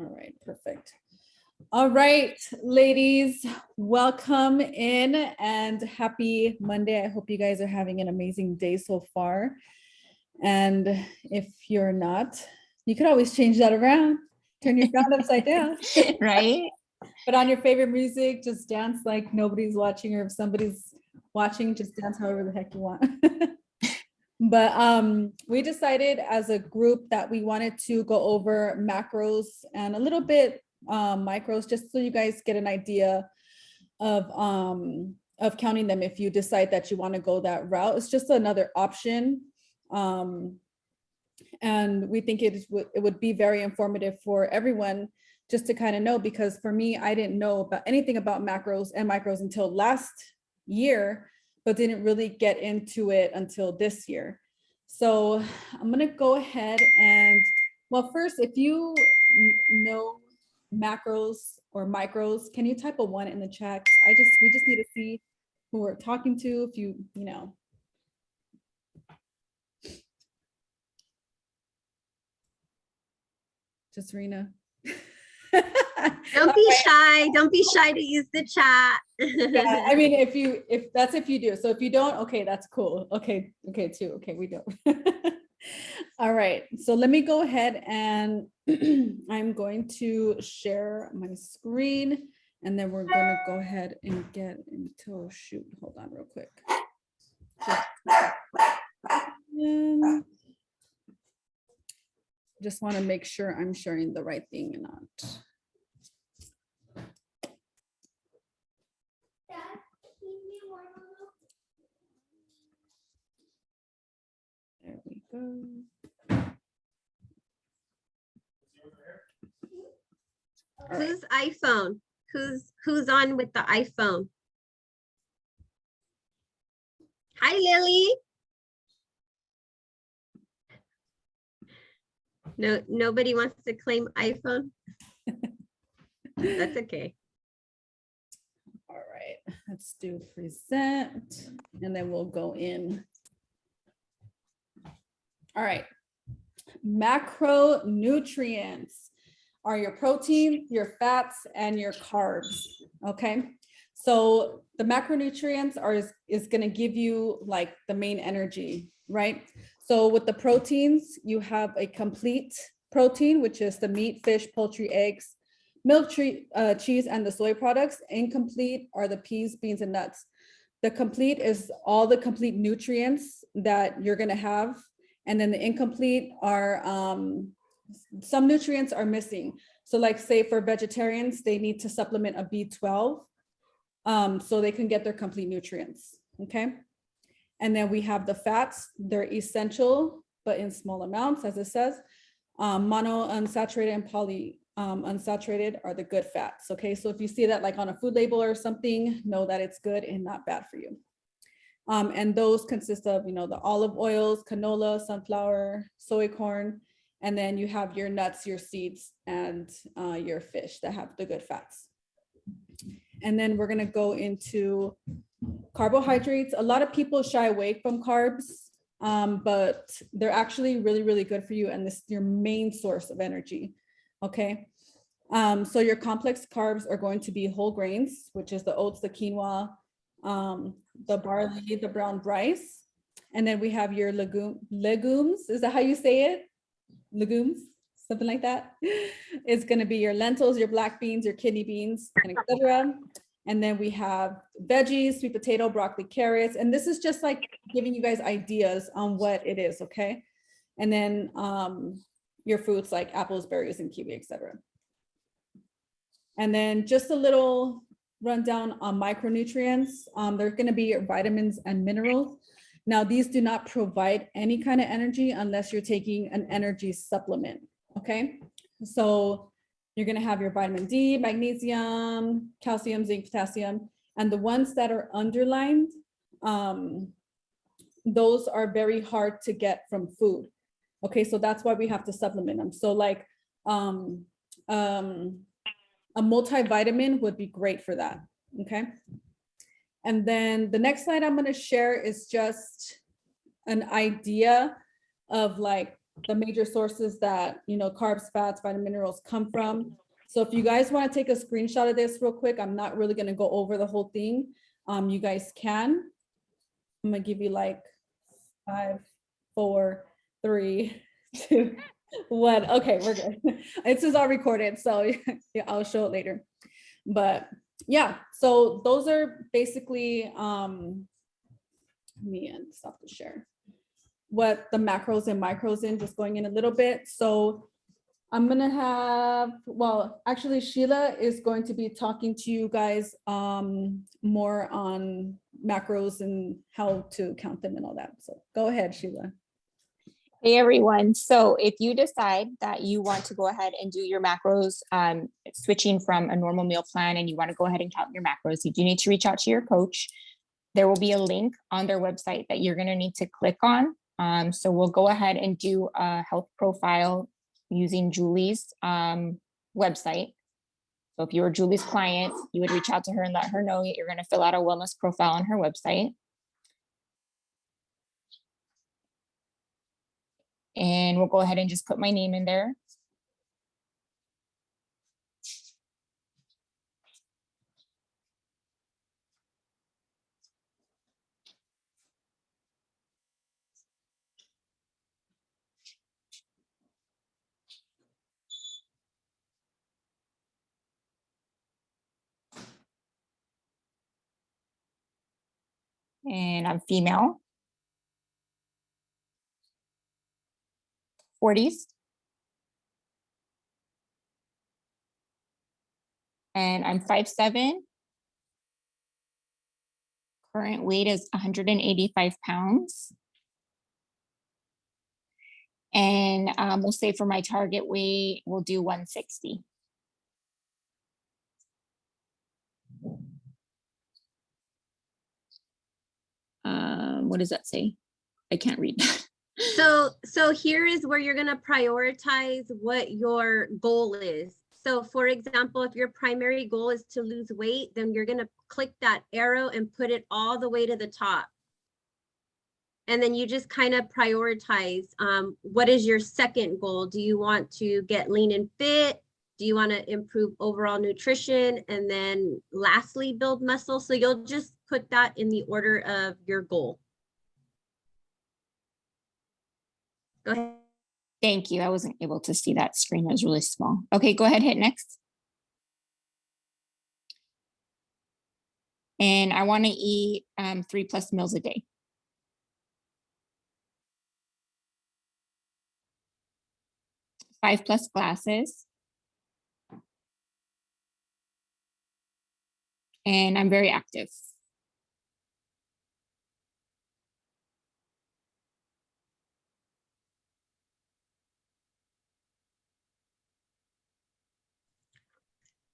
All right, perfect. All right, ladies, welcome in and happy Monday. I hope you guys are having an amazing day so far. And if you're not, you could always change that around, turn your sound upside down. Right? But on your favorite music, just dance like nobody's watching, or if somebody's watching, just dance however the heck you want. But we decided as a group that we wanted to go over macros and a little bit micros, just so you guys get an idea of counting them if you decide that you want to go that route. It's just another option. And we think it would be very informative for everyone just to kind of know, because for me, I didn't know about anything about macros and micros until last year, but didn't really get into it until this year. So I'm gonna go ahead and, well, first, if you know macros or micros, can you type a 1 in the chat? We just need to see who we're talking to, if you know. Just Rena. Don't be shy. Don't be shy to use the chat. Yeah, I mean, if you do. So if you don't, okay, that's cool. Okay, too. Okay, we don't. All right, so let me go ahead and I'm going to share my screen, and then we're going to go ahead and get into, shoot, hold on real quick. Just want to make sure I'm sharing the right thing and not. There we go. Whose iPhone? Who's on with the iPhone? Hi, Lily. No, nobody wants to claim iPhone. That's okay. All right, let's do present, and then we'll go in. All right, macronutrients are your protein, your fats, and your carbs. Okay, so the macronutrients is going to give you like the main energy, right? So with the proteins, you have a complete protein, which is the meat, fish, poultry, eggs, milk, cheese, and the soy products. Incomplete are the peas, beans, and nuts. The complete is all the complete nutrients that you're going to have. And then the incomplete are some nutrients are missing. So like say for vegetarians, they need to supplement a B12 so they can get their complete nutrients, okay? And then we have the fats. They're essential, but in small amounts, as it says. Mono unsaturated and poly unsaturated are the good fats, okay? So if you see that like on a food label or something, know that it's good and not bad for you. And those consist of, the olive oils, canola, sunflower, soy corn, and then you have your nuts, your seeds, and your fish that have the good fats. And then we're gonna go into carbohydrates. A lot of people shy away from carbs, but they're actually really, really good for you, and this is your main source of energy, okay? So your complex carbs are going to be whole grains, which is the oats, the quinoa, the barley, the brown rice, and then we have your legumes. Is that how you say it? Legumes, something like that. It's going to be your lentils, your black beans, your kidney beans, and etc. And then we have veggies, sweet potato, broccoli, carrots, and this is just like giving you guys ideas on what it is, okay? And then your fruits like apples, berries, and kiwi, etc. And then just a little rundown on micronutrients. They're going to be your vitamins and minerals. Now, these do not provide any kind of energy unless you're taking an energy supplement, okay? So you're going to have your vitamin D, magnesium, calcium, zinc, potassium, and the ones that are underlined, those are very hard to get from food, okay? So that's why we have to supplement them. So like a multivitamin would be great for that, okay? And then the next slide I'm going to share is just an idea of like the major sources that, you know, carbs, fats, vitamin, minerals come from. So if you guys want to take a screenshot of this real quick, I'm not really going to go over the whole thing. You guys can. I'm going to give you like 5, 4, 3, 2, 1. Okay, we're good. This is all recorded, so yeah, I'll show it later. But yeah, so those are basically, let me stop the share. What the macros and micros in, just going in a little bit. So I'm gonna have, well, actually Sheila is going to be talking to you guys more on macros and how to count them and all that. So go ahead, Sheila. Hey everyone. So if you decide that you want to go ahead and do your macros, switching from a normal meal plan, and you want to go ahead and count your macros, you do need to reach out to your coach. There will be a link on their website that you're going to need to click on. So we'll go ahead and do a health profile using Julie's website. So if you were Julie's client, you would reach out to her and let her know that you're going to fill out a wellness profile on her website. And we'll go ahead and just put my name in there. And I'm female, 40s. And I'm 5'7". Current weight is 185 pounds. And we'll say for my target weight, we'll do 160. What does that say? I can't read that. So here is where you're going to prioritize what your goal is. So for example, if your primary goal is to lose weight, then you're going to click that arrow and put it all the way to the top. And then you just kind of prioritize, what is your second goal? Do you want to get lean and fit? Do you want to improve overall nutrition? And then lastly, build muscle. So you'll just put that in the order of your goal. Go ahead. Thank you. I wasn't able to see that screen. It was really small. Okay, go ahead, hit next. And I want to eat 3+ meals a day. Five plus glasses. And I'm very active.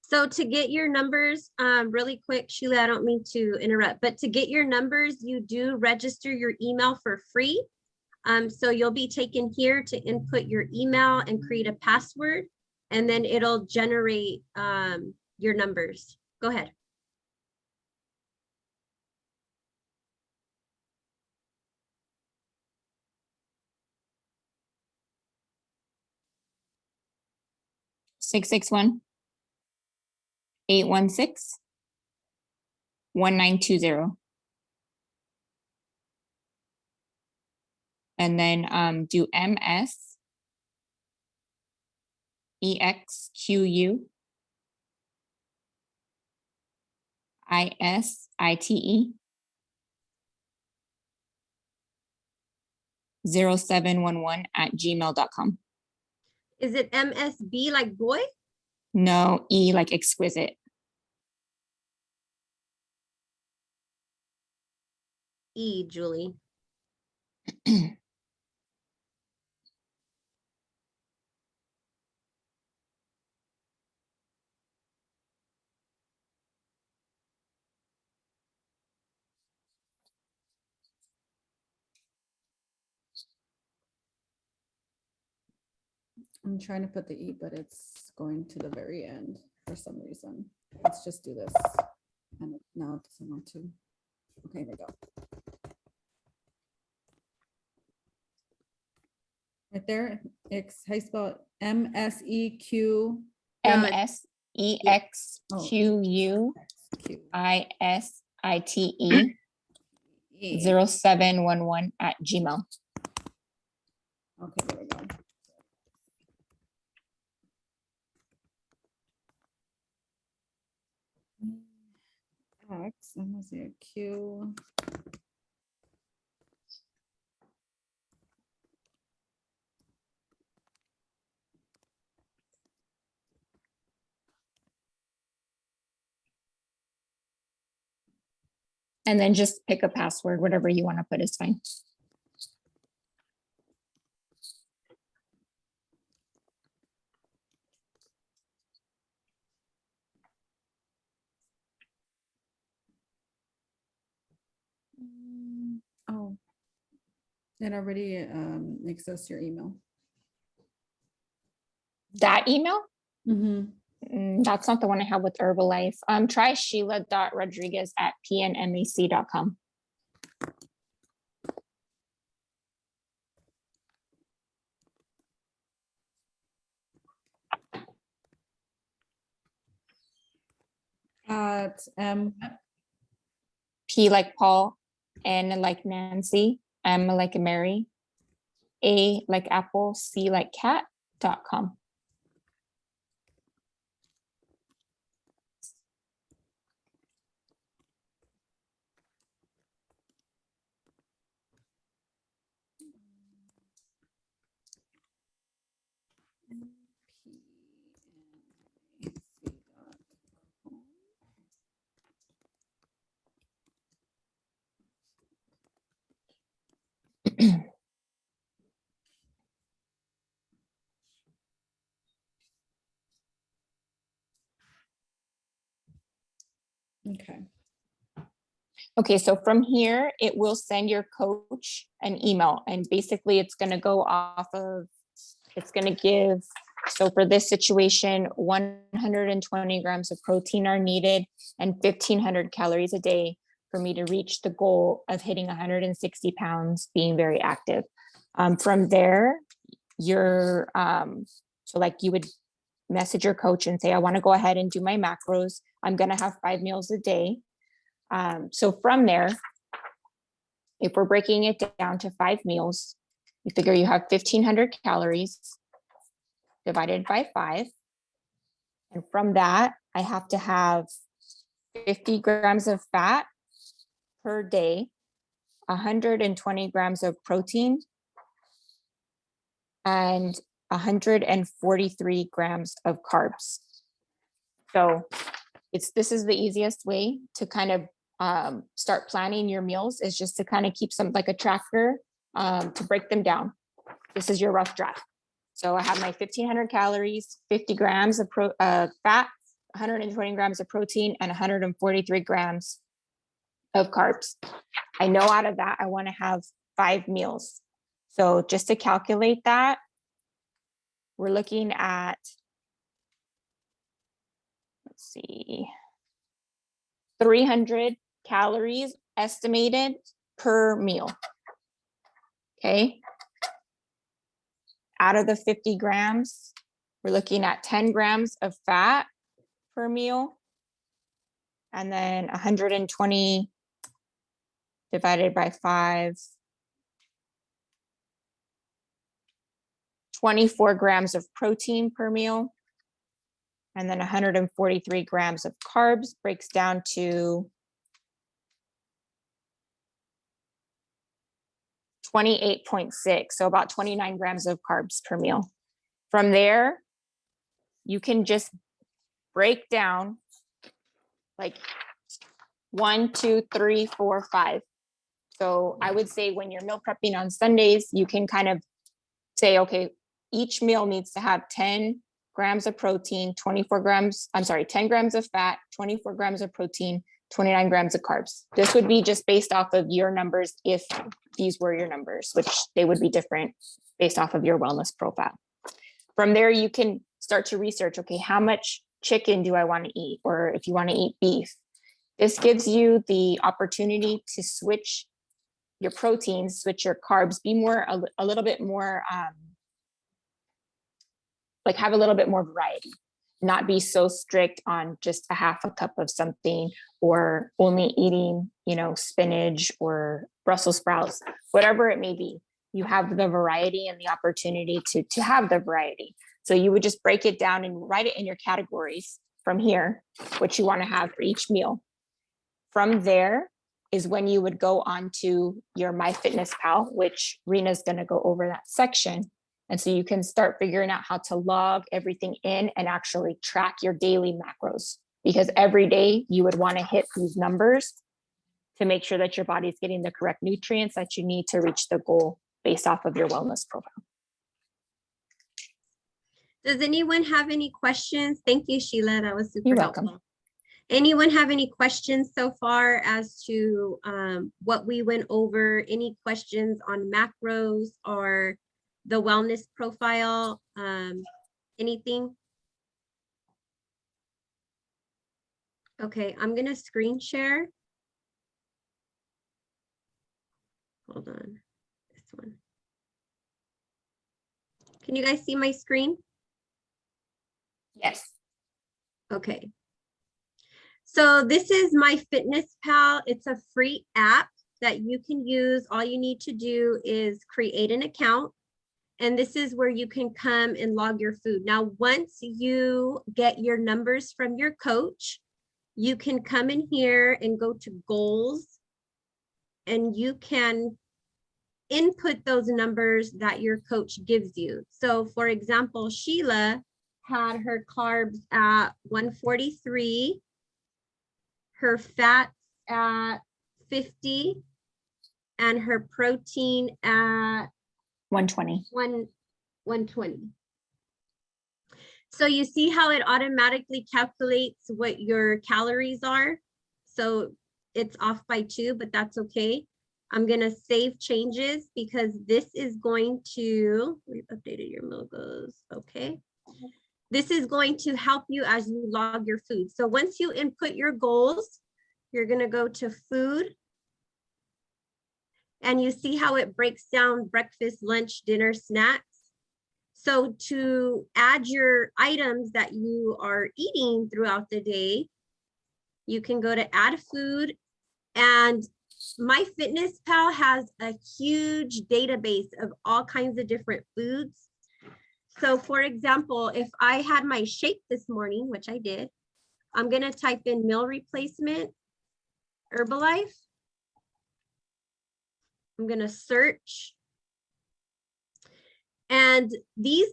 So to get your numbers, really quick, Sheila, I don't mean to interrupt, but to get your numbers, you do register your email for free. So you'll be taken here to input your email and create a password, and then it'll generate your numbers. Go ahead. Six 816-1920. And then do MS EXQU ISITE 0711@gmail.com. Is it MSB like boy? No, E like exquisite. E, Julie. I'm trying to put the E, but it's going to the very end for some reason. Let's just do this. And now it doesn't want to. Okay, there we go. right there. How you spell it? MSEQ. No, MSEXQUISITE 0711 Okay, there we go. X, let me see, Q. and then just pick a password, whatever you want to put is fine. Oh, it already accessed your email. That email? Mm-hmm. That's not the one I have with Herbalife. Try sheila.rodriguez@pnmac.com. At P like Paul, N like Nancy, M like Mary, A like Apple, C like cat.com. Okay. Okay, so from here, it will send your coach an email, and basically it's going to go off of, it's going to give, so for this situation, 120 grams of protein are needed and 1,500 calories a day for me to reach the goal of hitting 160 pounds, being very active. From there, you're, so like you would message your coach and say, I want to go ahead and do my macros. I'm going to have 5 meals a day. So from there, if we're breaking it down to 5 meals, you figure you have 1,500 calories divided by 5. And from that, I have to have 50 grams of fat per day, 120 grams of protein, and 143 grams of carbs. So this is the easiest way to kind of start planning your meals, is just to kind of keep some, like a tracker, to break them down. This is your rough draft. So I have my 1,500 calories, 50 grams of fat, 120 grams of protein, and 143 grams of carbs. I know out of that, I want to have 5 meals. So just to calculate that, we're looking at, let's see, 300 calories estimated per meal. Okay. Out of the 50 grams, we're looking at 10 grams of fat per meal. And then 120 divided by 5, 24 grams of protein per meal. And then 143 grams of carbs breaks down to 28.6, so about 29 grams of carbs per meal. From there, you can just break down like 1, 2, 3, 4, 5. So I would say when you're meal prepping on Sundays, you can kind of say, okay, each meal needs to have 10 grams of protein, 10 grams of fat, 24 grams of protein, 29 grams of carbs. This would be just based off of your numbers, if these were your numbers, which they would be different based off of your wellness profile. From there, you can start to research, okay, how much chicken do I want to eat? Or if you want to eat beef. This gives you the opportunity to switch your proteins, switch your carbs, be more, a little bit more like have a little bit more variety, not be so strict on just a half a cup of something or only eating, spinach or Brussels sprouts, whatever it may be. You have the variety and the opportunity to have the variety. So you would just break it down and write it in your categories from here, what you want to have for each meal. From there is when you would go on to your MyFitnessPal, which Rena's going to go over that section. And so you can start figuring out how to log everything in and actually track your daily macros, because every day you would want to hit these numbers to make sure that your body is getting the correct nutrients that you need to reach the goal based off of your wellness profile. Does anyone have any questions? Thank you, Sheila. That was super You're helpful. welcome. Anyone have any questions so far as to what we went over? Any questions on macros or the wellness profile? Anything? Okay, I'm gonna screen share. Hold on, this one. Can you guys see my screen? Yes. Okay. So this is MyFitnessPal. It's a free app that you can use. All you need to do is create an account. And this is where you can come and log your food. Now, once you get your numbers from your coach, you can come in here and go to goals, and you can input those numbers that your coach gives you. So for example, Sheila had her carbs at 143, her fats at 50, and her protein at 120. 120. So you see how it automatically calculates what your calories are. So it's off by 2, but that's okay. I'm going to save changes because this is going to, we've updated your logos. Okay. This is going to help you as you log your food. So once you input your goals, you're going to go to food. And you see how it breaks down breakfast, lunch, dinner, snacks. So to add your items that you are eating throughout the day, you can go to add food, and MyFitnessPal has a huge database of all kinds of different foods. So for example, if I had my shake this morning, which I did, I'm going to type in meal replacement, Herbalife. I'm going to search. And these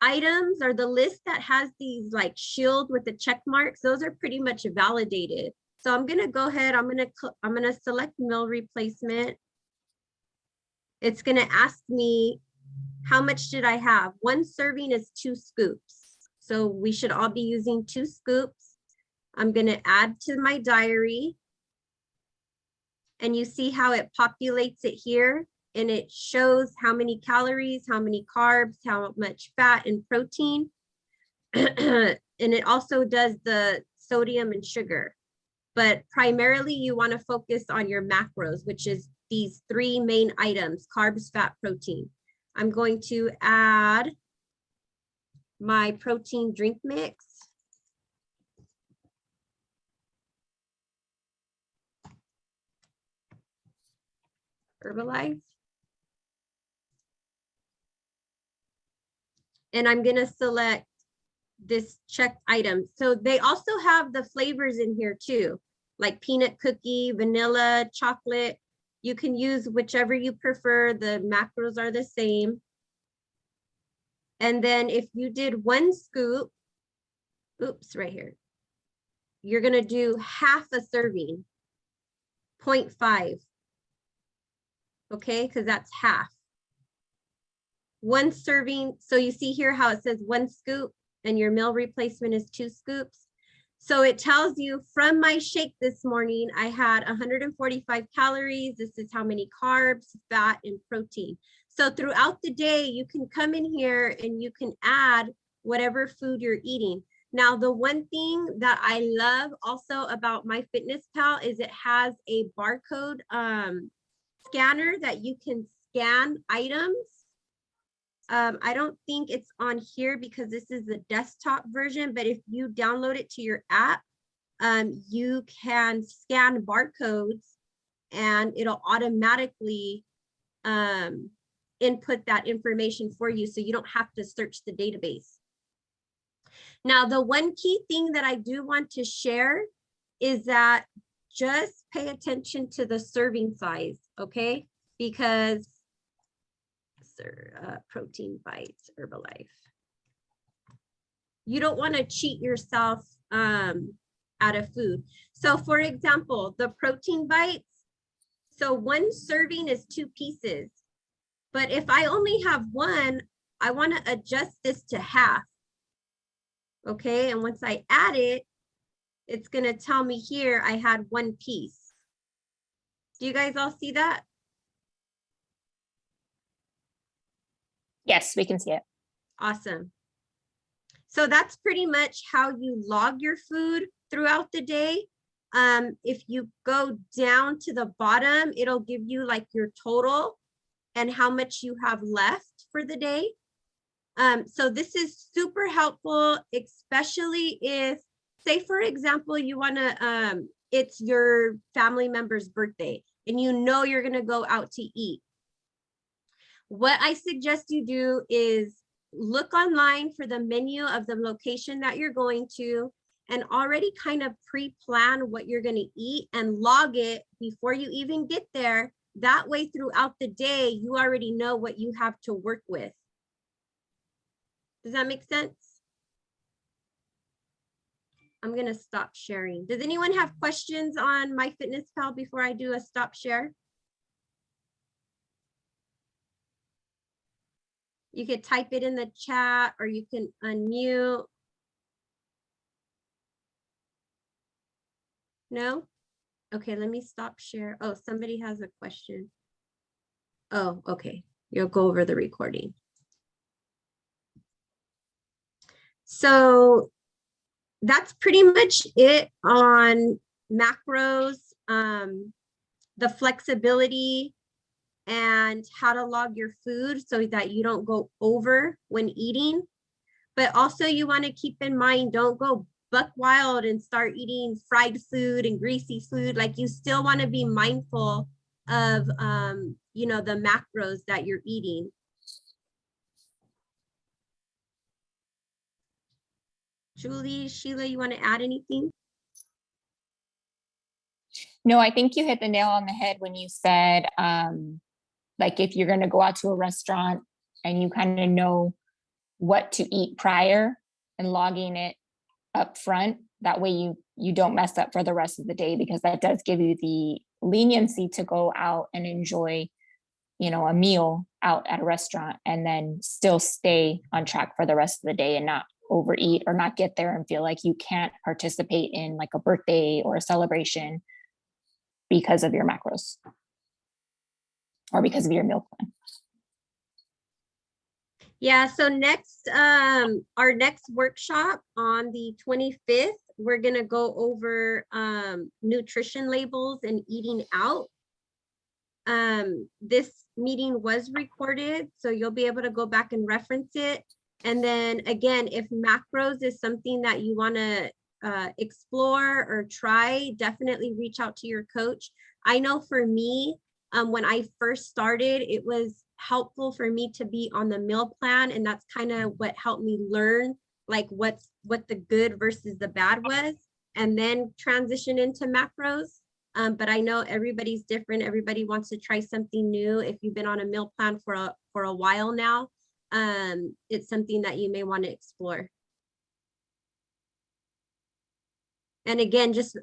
items are the list that has these like shield with the check marks. Those are pretty much validated. So I'm going to go ahead. I'm going to select meal replacement. It's going to ask me, how much did I have? 1 serving is 2 scoops. So we should all be using 2 scoops. I'm going to add to my diary. And you see how it populates it here, and it shows how many calories, how many carbs, how much fat and protein. And it also does the sodium and sugar. But primarily you want to focus on your macros, which is these 3 main items: carbs, fat, protein. I'm going to add my protein drink mix. Herbalife. And I'm going to select this checked item. So they also have the flavors in here too, like peanut cookie, vanilla, chocolate. You can use whichever you prefer. The macros are the same. And then if you did 1 scoop, oops, right here, you're going to do half a serving, 0.5. Okay, because that's half. 1 serving. So you see here how it says 1 scoop and your meal replacement is 2 scoops. So it tells you from my shake this morning, I had 145 calories. This is how many carbs, fat, and protein. So throughout the day, you can come in here and you can add whatever food you're eating. Now, the one thing that I love also about MyFitnessPal is it has a barcode scanner that you can scan items I don't think it's on here because this is the desktop version, but if you download it to your app, you can scan barcodes and it'll automatically input that information for you, so you don't have to search the database. Now, the one key thing that I do want to share is that just pay attention to the serving size, okay? Because protein bites, Herbalife. You don't want to cheat yourself out of food. So for example, the protein bites, so one serving is 2 pieces. But if I only have one, I want to adjust this to half. Okay, and once I add it, it's going to tell me here I had 1 piece. Do you guys all see that? Yes, we can see it. Awesome. So that's pretty much how you log your food throughout the day. If you go down to the bottom, it'll give you like your total and how much you have left for the day. So this is super helpful, especially if, say, for example, you want to, it's your family member's birthday and you know you're going to go out to eat. What I suggest you do is look online for the menu of the location that you're going to and already kind of pre-plan what you're going to eat and log it before you even get there. That way, throughout the day, you already know what you have to work with. Does that make sense? I'm going to stop sharing. Does anyone have questions on MyFitnessPal before I do a stop share? You could type it in the chat or you can unmute. No? Okay, let me stop share. Oh, somebody has a question. Oh, okay. You'll go over the recording. So that's pretty much it on macros, the flexibility and how to log your food so that you don't go over when eating. But also you want to keep in mind, don't go buck wild and start eating fried food and greasy food. Like, you still want to be mindful of, you know, the macros that you're eating. Julie, Sheila, you want to add anything? No, I think you hit the nail on the head when you said, like, if you're going to go out to a restaurant and you kind of know what to eat prior and logging it up front, that way you don't mess up for the rest of the day, because that does give you the leniency to go out and enjoy, you know, a meal out at a restaurant and then still stay on track for the rest of the day and not overeat or not get there and feel like you can't participate in like a birthday or a celebration because of your macros or because of your meal plan. Yeah, so next, our next workshop on the 25th, we're gonna go over nutrition labels and eating out. This meeting was recorded, so you'll be able to go back and reference it. And then again, if macros is something that you wanna explore or try, definitely reach out to your coach. I know for me, when I first started, it was helpful for me to be on the meal plan, and that's kind of what helped me learn like what the good versus the bad was, and then transition into macros. But I know everybody's different. Everybody wants to try something new. If you've been on a meal plan for a while now, it's something that you may want to explore. And again, just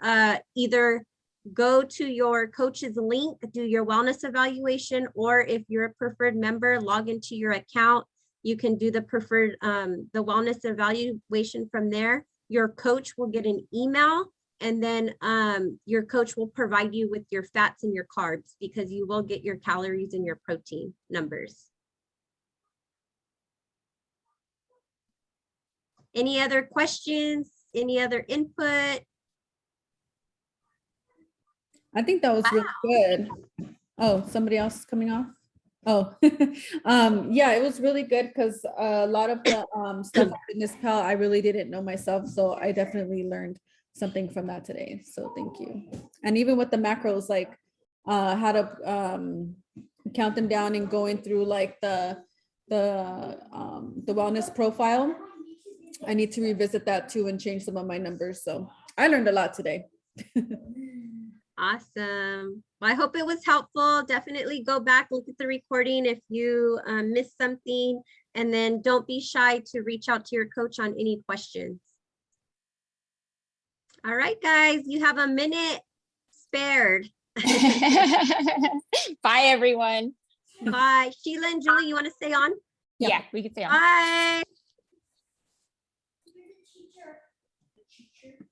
either go to your coach's link, do your wellness evaluation, or if you're a preferred member, log into your account. You can do the preferred, the wellness evaluation from there. Your coach will get an email, and then your coach will provide you with your fats and your carbs, because you will get your calories and your protein numbers. Any other questions? Any other input? I think that was really good. Oh, somebody else coming off? Oh, yeah, it was really good because a lot of the stuff on Fitness Pal, I really didn't know myself. So I definitely learned something from that today. So thank you. And even with the macros, like how to count them down and going through like the wellness profile. I need to revisit that too and change some of my numbers. So I learned a lot today. Awesome. Well, I hope it was helpful. Definitely go back, look at the recording if you missed something, and then don't be shy to reach out to your coach on any questions. All right, guys, you have a minute spared. Bye, everyone. Bye. Sheila and Julie, you want to stay on? Yep. Yeah, we can stay on. Bye.